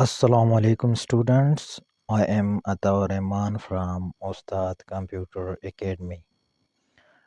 Assalamu alaikum students. I am Ataur Rahman from Ustad Computer Academy.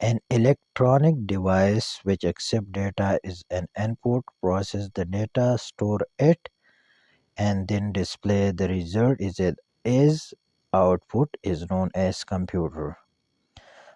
an electronic device which accepts data is an input, process the data, store it, and then display the result is output is known as computer.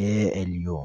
ALU।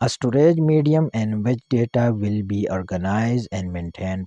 A storage medium in which data will be organized and maintained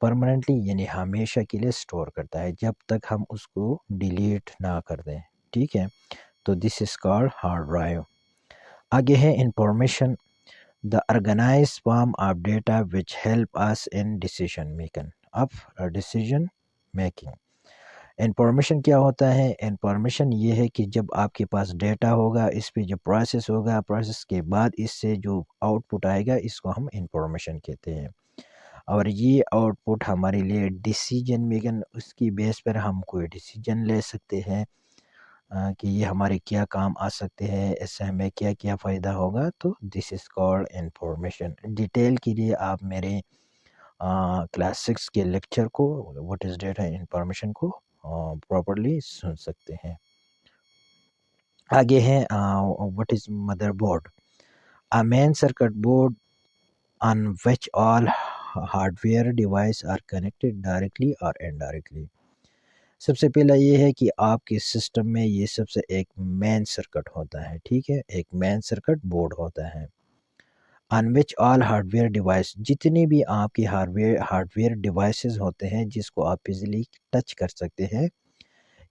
permanently یعنی ہمیشہ کے لیے store کرتا ہے جب تک ہم اس کو ڈیلیٹ نہ کر دیں، ٹھیک ہے. تو دس از کالڈ ہارڈ ڈرائیو. آگے ہے information, the organized form of data which help us in decision making. Information کیا ہوتا ہے؟ انفارمیشن یہ ہے کہ جب آپ کے پاس ڈیٹا ہوگا، اس پہ جو پروسیس ہوگا، پروسیس کے بعد اس سے جو آؤٹ پٹ آئے گا، اس کو ہم انفارمیشن کہتے ہیں. اور یہ آؤٹ پٹ ہمارے لیے ڈیسیجن میکن، اس کی بیس پر ہم کوئی ڈیسیجن لے سکتے ہیں کہ یہ ہمارے کیا کام آ سکتے ہیں، اس سے ہمیں کیا کیا فائدہ ہوگا. تو دس از کالڈ انفارمیشن. ڈیٹیل کے لیے آپ میرے کلاس 6 کے لیکچر کو واٹ از ڈیٹا انفارمیشن کو پراپرلی سن سکتے ہیں. آگے ہے what is mother board. A main circuit board on which all hardware devices are connected directly or indirectly. سب سے پہلا یہ ہے کہ آپ کے سسٹم میں یہ سب سے ایک مین سرکٹ ہوتا ہے، ٹھیک ہے، ایک مین سرکٹ بورڈ ہوتا ہے. on which all hardware device، جتنے بھی آپ کے ہارڈ ویئر ڈیوائسز ہوتے ہیں جس کو آپ ایزیلی ٹچ کر سکتے ہیں،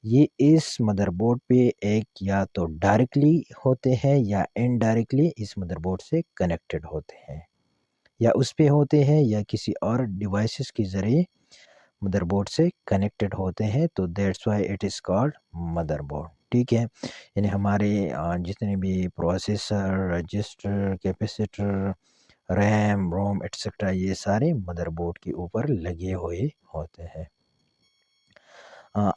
یہ اس مدر بورڈ پہ ایک یا تو ڈائریکٹلی ہوتے ہیں یا انڈائریکٹلی اس مدر بورڈ سے کنیکٹڈ ہوتے ہیں، یا اس پہ ہوتے ہیں یا کسی اور ڈیوائسز کے ذریعے مدر بورڈ سے کنیکٹڈ ہوتے ہیں. تو that's why it is called mother board, ٹھیک ہے. یعنی ہمارے جتنے بھی پروسیسر، رجسٹر، کیپیسیٹر، ریم، روم ایٹسٹرا، یہ سارے مدر بورڈ کے اوپر لگے ہوئے ہوتے ہیں.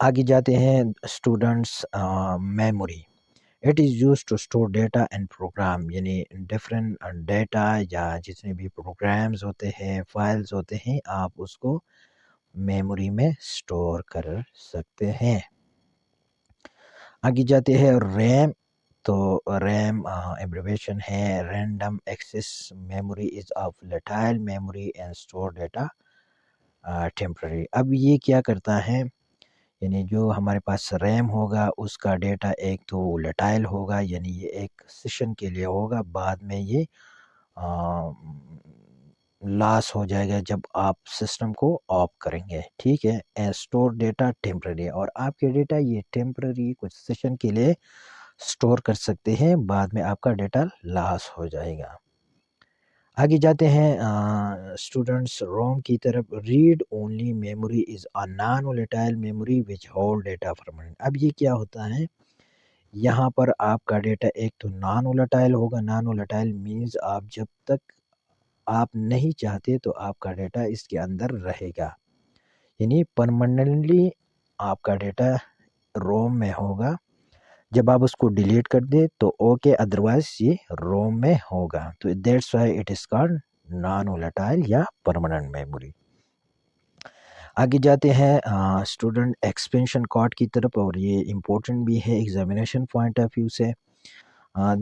آگے جاتے ہیں students. Memory, it is use to store data and program, یعنی ڈفرینٹ ڈیٹا یا جتنے بھی پروگرامز ہوتے ہیں، فائلز ہوتے ہیں، آپ اس کو میموری میں اسٹور کر سکتے ہیں. آگے جاتے ہیں ریم. تو ریم ایبریویشن ہے random access memory is of volatile memory and store data temporary. اب یہ کیا کرتا ہے، یعنی جو ہمارے پاس ریم ہوگا اس کا ڈیٹا ایک تو volatile ہوگا، یعنی یہ ایک سیشن کے لیے ہوگا، بعد میں یہ لاس ہو جائے گا جب آپ سسٹم کو آف کریں گے، ٹھیک ہے. اسٹور ڈیٹا ٹیمپرری، اور آپ کے ڈیٹا یہ ٹیمپرری کچھ سیشن کے لیے اسٹور کر سکتے ہیں، بعد میں آپ کا ڈیٹا لاس ہو جائے گا. آگے جاتے ہیں اسٹوڈنٹس روم کی طرف. Read only memory is a naan volatile memory which hold data permanent. اب یہ کیا ہوتا ہے، یہاں پر آپ کا ڈیٹا ایک تو نان volatile ہوگا. نان volatile مینز آپ جب تک آپ نہیں چاہتے تو آپ کا ڈیٹا اس کے اندر رہے گا، یعنی پرماننٹلی آپ کا ڈیٹا روم میں ہوگا. جب آپ اس کو ڈیلیٹ کر دیں تو اوکے، ادروائز یہ روم میں ہوگا. تو that's why it is called non volatile یا پرماننٹ میموری. آگے جاتے ہیں اسٹوڈنٹ ایکسپینشن کارڈ کی طرف، اور یہ امپورٹنٹ بھی ہے ایگزامینیشن پوائنٹ آف ویو سے.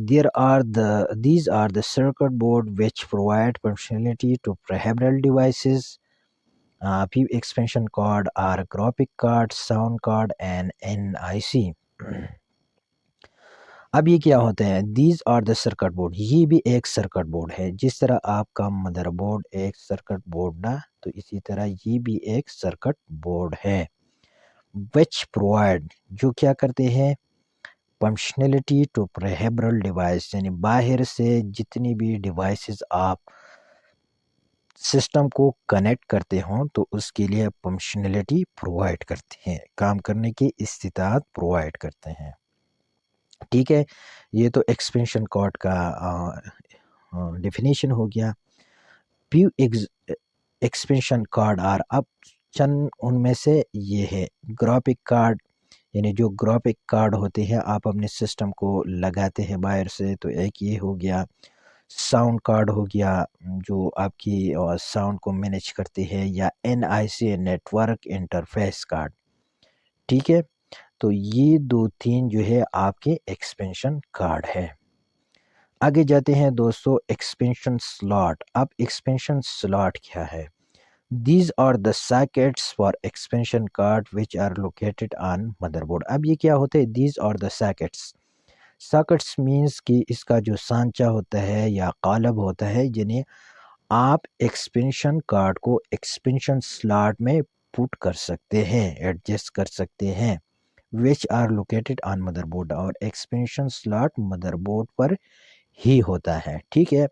These are the circuit board which provide functionality to peripheral devices. Few expansion card are graphic card, sound card and NIC. اب یہ کیا ہوتا ہے، these are the circuit board, یہ بھی ایک سرکٹ بورڈ ہے. جس طرح آپ کا مدر بورڈ ایک سرکٹ بورڈ نا، تو اسی طرح یہ بھی ایک سرکٹ بورڈ ہے. وچ پرووائڈ، جو کیا کرتے ہیں، فنکشنلٹی ٹو پریفرل ڈیوائس، یعنی باہر سے جتنی بھی ڈیوائسز آپ سسٹم کو کنیکٹ کرتے ہوں تو اس کے لیے فنکشنلٹی پرووائڈ کرتے ہیں، کام کرنے کی استطاعت پرووائڈ کرتے ہیں، ٹھیک ہے. یہ تو ایکسپینشن کارڈ کا ڈیفینیشن ہو گیا. پیو ایکسپینشن کارڈ آر، اب چند ان میں سے یہ ہے گرافک کارڈ، یعنی جو گرافک کارڈ ہوتے ہیں آپ اپنے سسٹم کو لگاتے ہیں باہر سے، تو ایک یہ ہو گیا. ساؤنڈ کارڈ ہو گیا جو آپ کی ساؤنڈ کو مینیج کرتے ہیں، یا NIC نیٹورک انٹرفیس کارڈ، ٹھیک ہے. تو یہ دو تین جو ہے آپ کے ایکسپینشن کارڈ ہے. آگے جاتے ہیں دوستو ایکسپینشن سلاٹ. اب ایکسپینشن سلاٹ کیا ہے؟ These are the sockets for expansion card which are located on motherboard. اب یہ کیا ہوتا ہے، these are the sockets. sockets means کہ اس کا جو سانچہ ہوتا ہے یا قالب ہوتا ہے، یعنی آپ ایکسپینشن کارڈ کو ایکسپینشن سلاٹ میں پٹ کر سکتے ہیں، ایڈجسٹ کر سکتے ہیں، which are located on mother board, اور ایکسپینشن سلاٹ مدر بورڈ پر ہی ہوتا ہے، ٹھیک ہے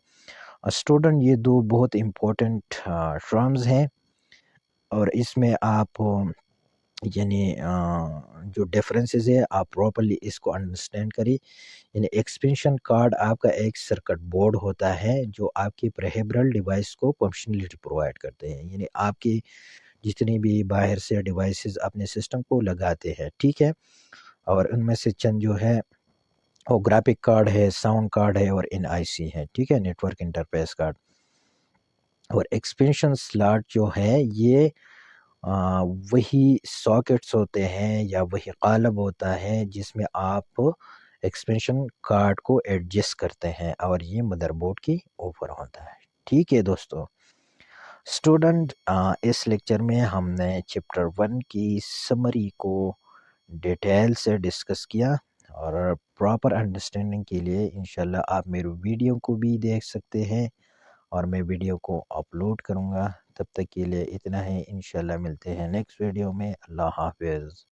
اسٹوڈنٹ۔ یہ دو بہت امپورٹنٹ ٹرمز ہیں، اور اس میں آپ یعنی جو ڈفرینسز ہے آپ پراپرلی اس کو انڈرسٹینڈ کریں۔ یعنی ایکسپینشن کارڈ آپ کا ایک سرکٹ بورڈ ہوتا ہے جو آپ کی پریفرل ڈیوائس کو فنکشنلٹی پرووائڈ کرتے ہیں، یعنی آپ کی جتنی بھی باہر سے ڈیوائسز اپنے سسٹم کو لگاتے ہیں، ٹھیک ہے، اور ان میں سے چند جو ہے وہ گرافک کارڈ ہے، ساؤنڈ کارڈ ہے، اور این آئی سی ہے، ٹھیک ہے، نیٹ ورک انٹرفیس کارڈ۔ اور ایکسپینشن سلاٹ جو ہے یہ وہی ساکٹس ہوتے ہیں یا وہی قالب ہوتا ہے جس میں آپ ایکسپینشن کارڈ کو ایڈجسٹ کرتے ہیں، اور یہ مدر بورڈ کی اوپر ہوتا ہے، ٹھیک ہے دوستو۔ اسٹوڈنٹ اس لیکچر میں ہم نے چیپٹر 1 کی سمری کو ڈیٹیل سے ڈسکس کیا، اور پراپر انڈرسٹینڈنگ کے لیے انشاءاللہ آپ میرے ویڈیو کو بھی دیکھ سکتے ہیں، اور میں ویڈیو کو اپلوڈ کروں گا۔ تب تک کے لیے اتنا ہے، انشاءاللہ ملتے ہیں نیکسٹ ویڈیو میں۔ اللہ حافظ۔